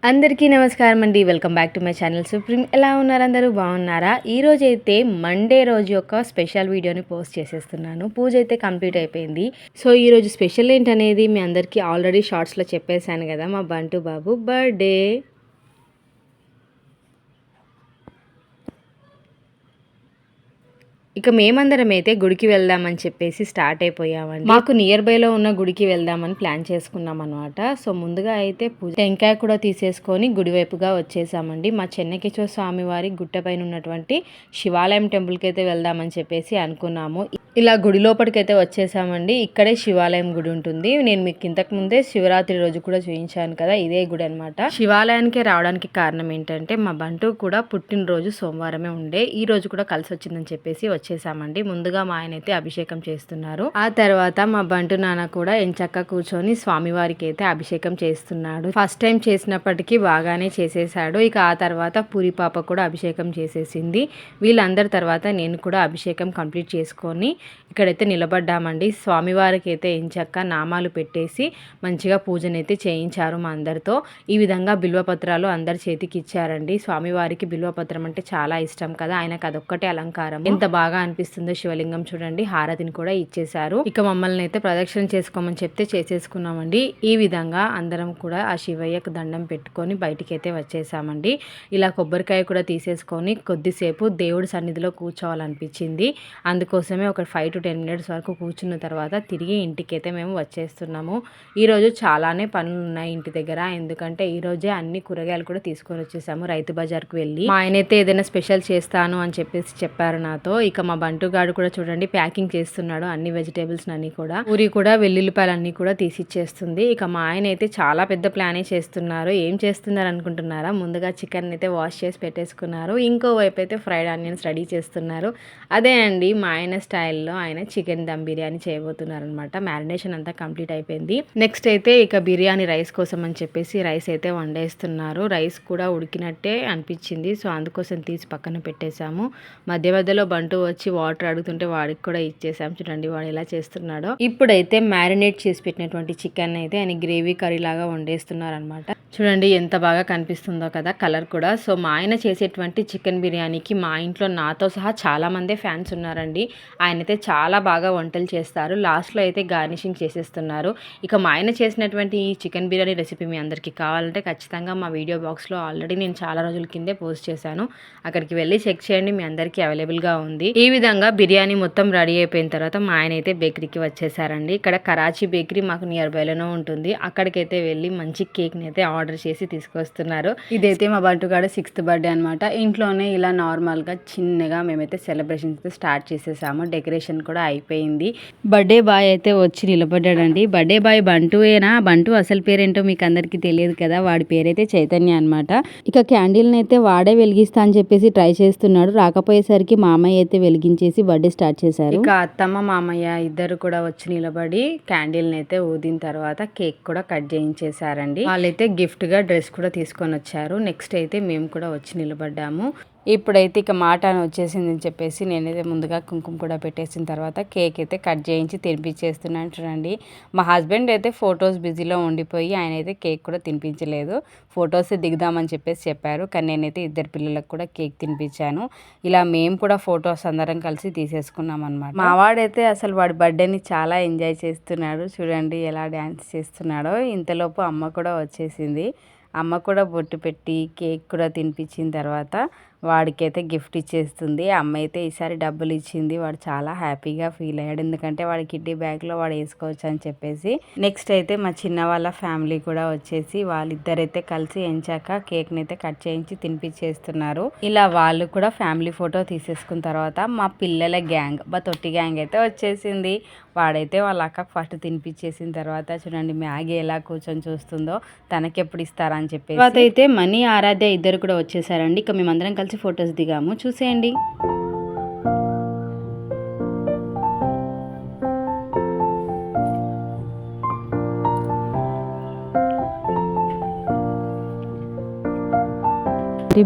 అందరికీ నమస్కారం అండి. Welcome back to my channel supreme. ఎలా ఉన్నారు? అందరూ బాగున్నారా? ఈరోజైతే మండే రోజు యొక్క స్పెషల్ వీడియోని పోస్ట్ చేసేస్తున్నాను. పూజ అయితే కంప్లీట్ అయిపోయింది. సో ఈరోజు స్పెషల్ ఏంటనేది మీ అందరికీ ఆల్రెడీ షార్ట్స్లో చెప్పేశాను కదా. మా బంటు బాబు బర్త్డే. ఇక మేమందరం అయితే గుడికి వెళ్దామని చెప్పేసి స్టార్ట్ అయిపోయామండి. మాకు నియర్ బైలో ఉన్న గుడికి వెళ్దామని ప్లాన్ చేసుకున్నాం అనమాట. సో ముందుగా అయితే టెంకాయ కూడా తీసేసుకొని గుడి వైపుగా వచ్చేసామండి. మా చెన్నకేశ్వర స్వామి వారి గుట్టపైన ఉన్నటువంటి శివాలయం టెంపుల్కి అయితే వెళ్దామని చెప్పేసి అనుకున్నాము. ఇలా గుడి లోపలికి అయితే వచ్చేసామండి. ఇక్కడే శివాలయం గుడి ఉంటుంది. నేను మీకు ఇంతకు ముందే శివరాత్రి రోజు కూడా చూపించాను కదా, ఇదే గుడి అనమాట. శివాలయానికి రావడానికి కారణం ఏంటంటే మా బంటు కూడా పుట్టినరోజు సోమవారమే ఉండే, ఈ రోజు కూడా కలిసి వచ్చిందని చెప్పేసి వచ్చేసామండి. ముందుగా మా ఆయన అయితే అభిషేకం చేస్తున్నారు. ఆ తర్వాత మా బంటు నాన్న కూడా ఎంచక్క కూర్చొని స్వామివారికి అయితే అభిషేకం చేస్తున్నాడు. ఫస్ట్ టైం చేసినప్పటికీ బాగానే చేసేసాడు. ఇక ఆ తర్వాత పూరి పాప కూడా అభిషేకం చేసేసింది. వీళ్ళందరి తర్వాత నేను కూడా అభిషేకం కంప్లీట్ చేసుకొని ఇక్కడైతే నిలబడ్డామండి. స్వామివారికి అయితే ఎంచక్క నామాలు పెట్టేసి మంచిగా పూజనైతే చేయించారు మా అందరితో. ఈ విధంగా బిల్వపత్రాలు అందరి చేతికి ఇచ్చారండి. స్వామివారికి బిల్వపత్రం అంటే చాలా ఇష్టం కదా, ఆయనకు అదొక్కటే అలంకారం. ఎంత బాగా అనిపిస్తుందో శివలింగం చూడండి. హారతిని కూడా ఇచ్చేశారు. ఇక మమ్మల్ని అయితే ప్రదక్షిణ చేసుకోమని చెప్తే చేసేసుకున్నామండి. ఈ విధంగా అందరం కూడా ఆ శివయ్యకు దండం పెట్టుకొని బయటికి అయితే వచ్చేసామండి. ఇలా కొబ్బరికాయ కూడా తీసేసుకొని కొద్దిసేపు దేవుడి సన్నిధిలో కూర్చోవాలనిపించింది. అందుకోసమే ఒక 5 to 10 minutes వరకు కూర్చున్న తర్వాత తిరిగి ఇంటికైతే మేము వచ్చేస్తున్నాము. ఈరోజు చాలానే పనులు ఉన్నాయి ఇంటి దగ్గర. ఎందుకంటే ఈరోజే అన్ని కూరగాయలు కూడా తీసుకొని వచ్చేసాము రైతు బజార్కు వెళ్ళి. మా ఆయన అయితే ఏదైనా స్పెషల్ చేస్తాను అని చెప్పేసి చెప్పారు నాతో. ఇక మా బంటుగాడు కూడా చూడండి ప్యాకింగ్ చేస్తున్నాడు అన్ని వెజిటేబుల్స్ అన్ని కూడా. పూరి కూడా వెల్లుల్లిపాయలన్నీ కూడా తీసిచ్చేస్తుంది. ఇక మా ఆయన అయితే చాలా పెద్ద ప్లానే చేస్తున్నారు. ఏం చేస్తున్నారు అనుకుంటున్నారా? ముందుగా చికెన్ అయితే వాష్ చేసి పెట్టేసుకున్నారు. ఇంకోవైపు అయితే ఫ్రైడ్ ఆనియన్స్ రెడీ చేస్తున్నారు. అదే అండి మా ఆయన స్టైల్లో ఆయన చికెన్ దమ్ బిర్యానీ చేయబోతున్నారు అనమాట. మ్యారినేషన్ అంతా కంప్లీట్ అయిపోయింది. నెక్స్ట్ అయితే ఇక బిర్యానీ రైస్ కోసం అని చెప్పేసి రైస్ అయితే వండేస్తున్నారు. రైస్ కూడా ఉడికినట్టే అనిపించింది. సో అందుకోసం తీసి పక్కన పెట్టేశాము. మధ్య మధ్యలో బంటు వచ్చి వాటర్ అడుగుతుంటే వాడికి కూడా ఇచ్చేసాం. చూడండి వాడు ఎలా చేస్తున్నాడో. ఇప్పుడైతే మ్యారినేట్ చేసి పెట్టినటువంటి చికెన్ అయితే ఆయన గ్రేవీ కర్రీ లాగా వండేస్తున్నారు అనమాట. చూడండి ఎంత బాగా కనిపిస్తుందో కదా కలర్ కూడా. సో మా ఆయన చేసేటువంటి చికెన్ బిర్యానీకి మా ఇంట్లో నాతో సహా చాలా మందే ఫ్యాన్స్ ఉన్నారండి. ఆయనైతే చాలా బాగా వంటలు చేస్తారు. లాస్ట్లో అయితే గార్నిషింగ్ చేసేస్తున్నారు. ఇక మా ఆయన చేసినటువంటి ఈ చికెన్ బిర్యానీ రెసిపీ మీ అందరికీ కావాలంటే ఖచ్చితంగా మా వీడియో బాక్స్లో ఆల్రెడీ నేను చాలా రోజుల కిందే పోస్ట్ చేశాను. అక్కడికి వెళ్ళి చెక్ చేయండి, మీ అందరికీ అవైలబుల్గా ఉంది. ఈ విధంగా బిర్యానీ మొత్తం రెడీ అయిపోయిన తర్వాత మా ఆయన అయితే బేకరీకి వచ్చేసారండి. ఇక్కడ కరాచీ బేకరీ మాకు నియర్ బైలోనే ఉంటుంది. అక్కడికైతే వెళ్ళి మంచి కేక్ని అయితే ఆర్డర్ చేసి తీసుకొస్తున్నారు. ఇదైతే మా బంటుగాడు 6th బర్త్డే అనమాట. ఇంట్లోనే ఇలా నార్మల్గా చిన్నగా మేమైతే సెలబ్రేషన్స్ అయితే స్టార్ట్ చేసేసాము. డెకరేషన్ కూడా అయిపోయింది. బర్త్డే బాయ్ అయితే వచ్చి నిలబడ్డాడండి. Birthday boy బంటుయేనా? బంటు అసలు పేరేంటో మీకు అందరికీ తెలియదు కదా, వాడి పేరైతే చైతన్య అనమాట. ఇక క్యాండిల్ని అయితే వాడే వెలిగిస్తా అని చెప్పేసి ట్రై చేస్తున్నాడు. రాకపోయేసరికి మామయ్య అయితే వెలిగించేసి బర్త్డే స్టార్ట్ చేశారు. ఇక అత్తమ్మ మామయ్య ఇద్దరు కూడా వచ్చి నిలబడి క్యాండిల్ని అయితే ఊదిన తర్వాత కేక్ కూడా కట్ చేయించేశారండి. వాళ్ళైతే గిఫ్ట్ గా డ్రెస్ కూడా తీసుకొని వచ్చారు. నెక్స్ట్ అయితే మేము కూడా వచ్చి నిలబడ్డాము. ఇప్పుడైతే ఇక మాట అని వచ్చేసింది అని చెప్పేసి నేనైతే ముందుగా కుంకుమ కూడా పెట్టేసిన తర్వాత కేక్ అయితే కట్ చేయించి తినిపించేస్తున్నాను. చూడండి మా హస్బెండ్ అయితే ఫొటోస్ బిజీలో ఉండిపోయి ఆయన అయితే కేక్ కూడా తినిపించలేదు. ఫొటోస్ దిగుదామని చెప్పేసి చెప్పారు. కానీ నేనైతే ఇద్దరు పిల్లలకు కూడా కేక్ తినిపించాను. ఇలా మేము కూడా ఫొటోస్ అందరం కలిసి తీసేసుకున్నాం అనమాట. మా వాడైతే అసలు వాడి బర్త్డేని చాలా ఎంజాయ్ చేస్తున్నాడు. చూడండి ఎలా డ్యాన్స్ చేస్తున్నాడో. ఇంతలోపు అమ్మ కూడా వచ్చేసింది. అమ్మ కూడా బొట్టు పెట్టి కేక్ కూడా తినిపించిన తర్వాత వాడికైతే గిఫ్ట్ ఇచ్చేస్తుంది. అమ్మ అయితే ఈసారి డబ్బులు ఇచ్చింది. వాడు చాలా హ్యాపీగా ఫీల్ అయ్యాడు. ఎందుకంటే వాడి కిడ్డీ బ్యాగ్లో వాడు వేసుకోవచ్చు అని చెప్పేసి. నెక్స్ట్ అయితే మా చిన్న వాళ్ళ ఫ్యామిలీ కూడా వచ్చేసి వాళ్ళిద్దరైతే కలిసి ఎంచాక కేక్ని అయితే కట్ చేయించి తినిపించేస్తున్నారు. ఇలా వాళ్ళు కూడా ఫ్యామిలీ ఫోటో తీసేసుకున్న తర్వాత మా పిల్లల గ్యాంగ్, మా తొట్టి గ్యాంగ్ అయితే వచ్చేసింది. వాడైతే వాళ్ళ అక్కకు ఫస్ట్ తినిపించేసిన తర్వాత చూడండి మ్యాగీ ఎలా కూర్చొని చూస్తుందో, తనకెప్పుడు ఇస్తారా అని చెప్పేసి. తర్వాత అయితే మనీ ఆరాధ్య ఇద్దరు కూడా వచ్చేసారండి. ఇక మేమందరం కలిసి ఫొటోస్ దిగాము. చూసేయండి.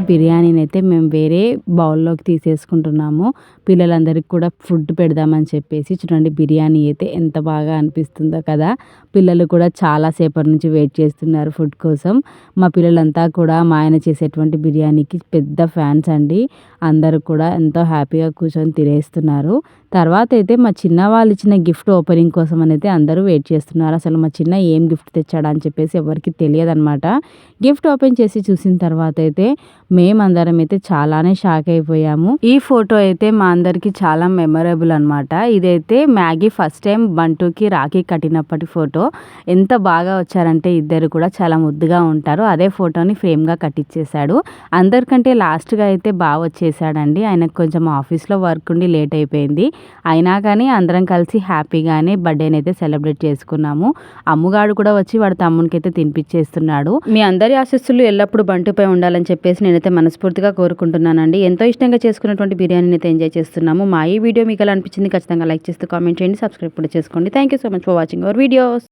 బిర్యానీని అయితే మేము వేరే బౌల్లోకి తీసేసుకుంటున్నాము. పిల్లలందరికీ కూడా ఫుడ్ పెడదామని చెప్పేసి చూడండి బిర్యానీ అయితే ఎంత బాగా అనిపిస్తుందో కదా. పిల్లలు కూడా చాలా సేపటి నుంచి వెయిట్ చేస్తున్నారు ఫుడ్ కోసం. మా పిల్లలంతా కూడా మా ఆయన చేసేటువంటి బిర్యానీకి పెద్ద ఫ్యాన్స్ అండి. అందరూ కూడా ఎంతో హ్యాపీగా కూర్చొని తినేస్తున్నారు. తర్వాత అయితే మా చిన్న వాళ్ళు ఇచ్చిన గిఫ్ట్ ఓపెనింగ్ కోసం అయితే అందరూ వెయిట్ చేస్తున్నారు. అసలు మా చిన్న ఏం గిఫ్ట్ తెచ్చాడా అని చెప్పేసి ఎవరికి తెలియదనమాట. గిఫ్ట్ ఓపెన్ చేసి చూసిన తర్వాత అయితే మేమందరం అయితే చాలానే షాక్ అయిపోయాము. ఈ ఫోటో అయితే మా అందరికి చాలా మెమరబుల్ అనమాట. ఇదైతే మ్యాగీ ఫస్ట్ టైం బంటూకి రాఖీ కట్టినప్పటి ఫోటో. ఎంత బాగా వచ్చారంటే ఇద్దరు కూడా చాలా ముద్దుగా ఉంటారు. అదే ఫోటోని ఫ్రేమ్గా కట్టించేశాడు. అందరికంటే లాస్ట్గా అయితే బాగా వచ్చేసాడండి. ఆయనకు కొంచెం ఆఫీస్లో వర్క్ ఉండి లేట్ అయిపోయింది. అయినా కానీ అందరం కలిసి హ్యాపీగానే బర్త్డేని అయితే సెలబ్రేట్ చేసుకున్నాము. అమ్ముగాడు కూడా వచ్చి వాడు తమ్మునికి అయితే తినిపించేస్తున్నాడు. మీ అందరి ఆశీస్సులు ఎల్లప్పుడూ బంటుపై ఉండాలని చెప్పేసి నేనైతే మనస్ఫూర్తిగా కోరుకుంటున్నానండి. ఎంతో ఇష్టంగా చేసుకున్నటువంటి బిర్యానీని అయితే ఎంజాయ్ చేస్తున్నాము. మా ఈ వీడియో మీకు ఎలా అనిపించింది ఖచ్చితంగా లైక్ చేస్తూ కామెంట్ చేయండి. సబ్స్క్రైబ్ కూడా చేసుకోండి. Thank you so much for watching our videos.